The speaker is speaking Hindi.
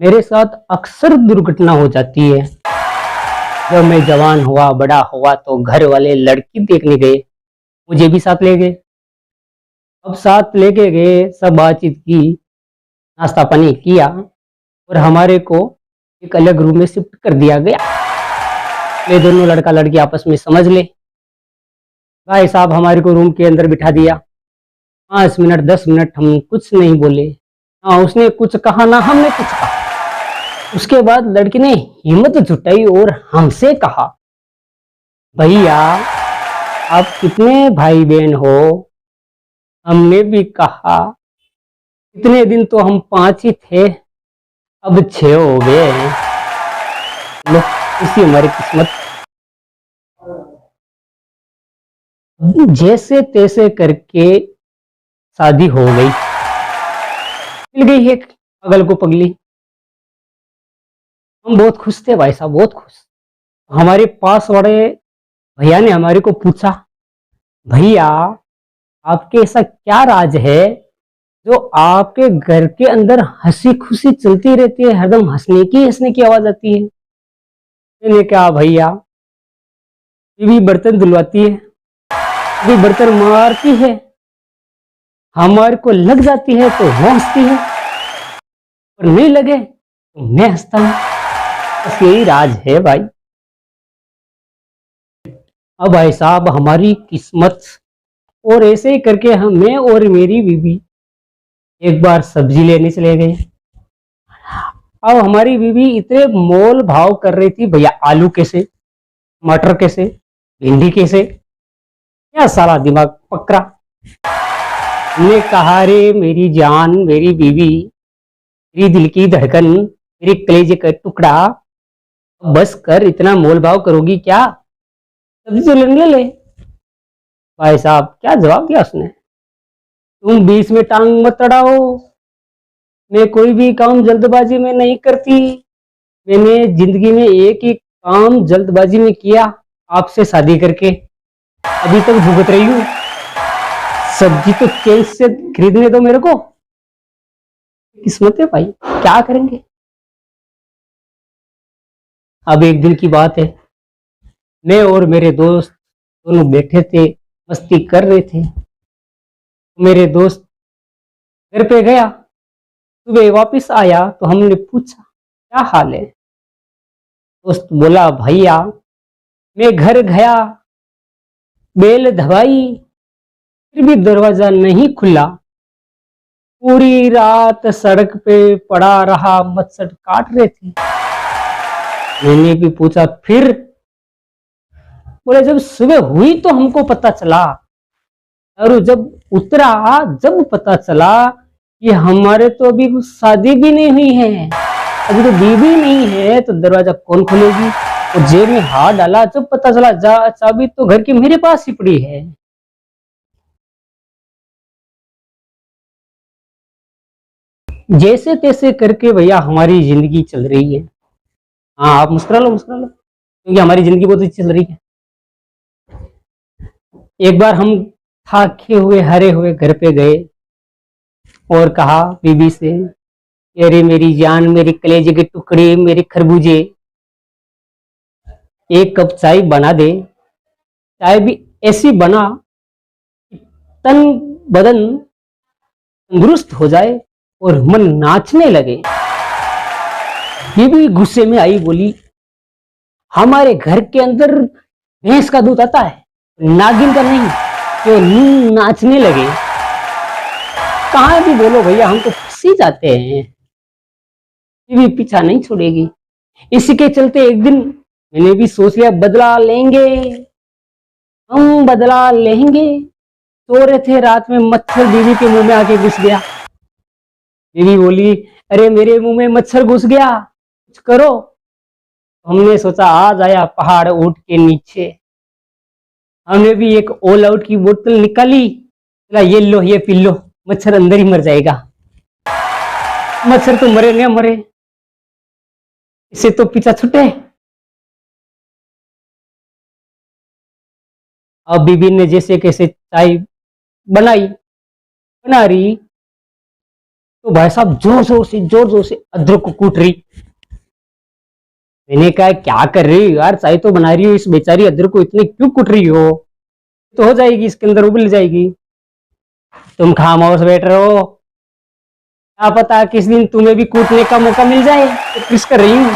मेरे साथ अक्सर दुर्घटना हो जाती है। जब मैं जवान हुआ, बड़ा हुआ तो घर वाले लड़की देखने गए, मुझे भी साथ ले गए। अब साथ लेके गए, सब बातचीत की, नाश्ता पानी किया और हमारे को एक अलग रूम में शिफ्ट कर दिया गया। ये दोनों लड़का लड़की आपस में समझ ले। भाई साहब हमारे को रूम के अंदर बिठा दिया। 5 मिनट 10 मिनट हम कुछ नहीं बोले, ना उसने कुछ कहा ना हमने कुछ कहा। उसके बाद लड़की ने हिम्मत जुटाई और हमसे कहा, भैया आप कितने भाई बहन हो? हमने भी कहा, इतने दिन तो हम 5 ही थे, अब 6 हो गए हैं। लो, इसी हमारी किस्मत। जैसे तैसे करके शादी हो गई। मिल गई एक अगल को पगली। हम बहुत खुश थे भाई साहब, बहुत खुश। हमारे पास वाले भैया ने हमारे को पूछा, भैया आपके ऐसा क्या राज है जो आपके घर के अंदर हंसी खुशी चलती रहती है, हरदम हंसने की आवाज आती है? मैंने कहा, भैया बीवी बर्तन धुलवाती है, कभी बर्तन मारती है, हमारे को लग जाती है तो वो हंसती है, और नहीं लगे तो मैं हंसता हूं। बस यही राज है भाई। अब भाई साहब हमारी किस्मत। और ऐसे ही करके हम, मैं और मेरी बीवी एक बार सब्जी लेने चले गए। अब हमारी बीवी इतने मोल भाव कर रही थी, भैया आलू कैसे, मटर कैसे, भिंडी कैसे, क्या सारा दिमाग पकड़ा। हमने कहा, रे मेरी जान, मेरी बीवी, मेरी दिल की धड़कन, मेरी कलेजे का टुकड़ा, बस कर, इतना मोल भाव करोगी क्या? सब्जी तो लेने ले। भाई साहब क्या जवाब दिया उसने, तुम बीच में टांग मत अड़ाओ, मैं कोई भी काम जल्दबाजी में नहीं करती। मैंने जिंदगी में एक ही काम जल्दबाजी में किया, आपसे शादी करके अभी तक भुगत रही हूँ। सब्जी तो चेंज से खरीदने दो मेरे को। किस्मत है भाई, क्या करेंगे। अब एक दिन की बात है, मैं और मेरे दोस्त दोनों बैठे थे, मस्ती कर रहे थे। मेरे दोस्त घर पे गया, सुबह वापस आया तो हमने पूछा, क्या हाल है? दोस्त बोला, भैया मैं घर गया, बेल दबाई, फिर भी दरवाजा नहीं खुला। पूरी रात सड़क पे पड़ा रहा, मच्छर काट रहे थे। मैंने भी पूछा फिर? बोले, जब सुबह हुई तो हमको पता चला, और जब उतरा, जब पता चला कि हमारे तो अभी शादी भी नहीं हुई है, अभी तो बीवी नहीं है, तो दरवाजा कौन खोलेगी? और जेब में हाथ डाला, जब पता चला चाबी तो घर की मेरे पास ही पड़ी है। जैसे तैसे करके भैया हमारी जिंदगी चल रही है। हाँ आप मुस्कुरा लो, मुस्कुरा लो, क्योंकि हमारी जिंदगी बहुत अच्छी चल रही है। एक बार हम थाके हुए हरे हुए घर पे गए और कहा बीबी से, अरे मेरी जान, मेरी कलेजे के टुकड़े, मेरे खरबूजे, एक कप चाय बना दे। चाय भी ऐसी बना कि तन बदन तंदुरुस्त हो जाए और मन नाचने लगे। बीबी गुस्से में आई, बोली, हमारे घर के अंदर भैंस का दूध आता है, नागिन का नहीं, जो नाचने लगे। कहाँ भी बोलो भैया, हम तो फंसी जाते हैं। बीवी पीछा नहीं छोड़ेगी। इसी के चलते एक दिन मैंने भी सोच लिया, बदला लेंगे, हम बदला लेंगे। सो रहे थे, रात में मच्छर बीवी के मुंह में आके घुस गया। बीवी बोली, अरे मेरे मुंह में मच्छर घुस गया, कुछ करो। हमने सोचा, आज आया पहाड़ ऊंट के नीचे। हमने भी एक ऑल आउट की बोतल निकाली, ये लो, ये पी लो, मच्छर अंदर ही मर जाएगा। मच्छर तो मरे न मरे, इसे तो पीछा छूटे। अब बीबी ने जैसे कैसे चाय बनाई, बना रही, तो भाई साहब जोर जोर से अदरक को कूट रही। मैंने कहा क्या कर रही हो यार, चाय तो बना रही हो, इस बेचारी अदरक को इतने क्यों कूट रही हो, तो हो जाएगी इसके अंदर, उबल जाएगी। तुम खामोश बैठ रहे हो, क्या पता किस दिन तुम्हें भी कूटने का मौका मिल जाए, तो किस कर रही हूँ।